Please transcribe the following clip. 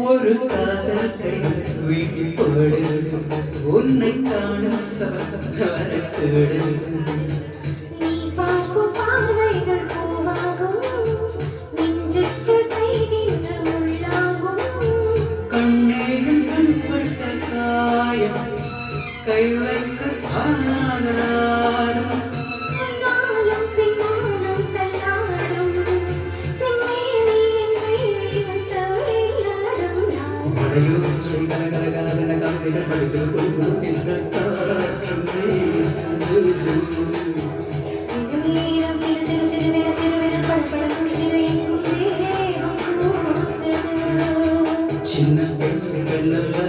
ஒரு காதல் கடிதம் வீட்டில் போடு உன்னை காணும் வரக்கூடு நீ பார்க்கும் பார்வைகள் பூவாகும் நெஞ்சுக்கு கைகின்ற முள்ளாகும் கண்ணேயும் கண்பட்ட காயம் கை வைக்க தானாகிறாரும் நாளும் பின்னாலும் தள்ளாடும் செம்மேனியின் கையில் தவிழாடும் நான் மழையும் செய்கலகலகலகல கவிதைகள் படிப்பில் கொடுக்கும் என்ற காற்றும் பேசுது நேரம் சிறு சிறு சிறுவிரல் சிறுவிரல் படபட துடிக்குது என் தேகம் கூசுது சின்ன பெண் பெண்ணல்ல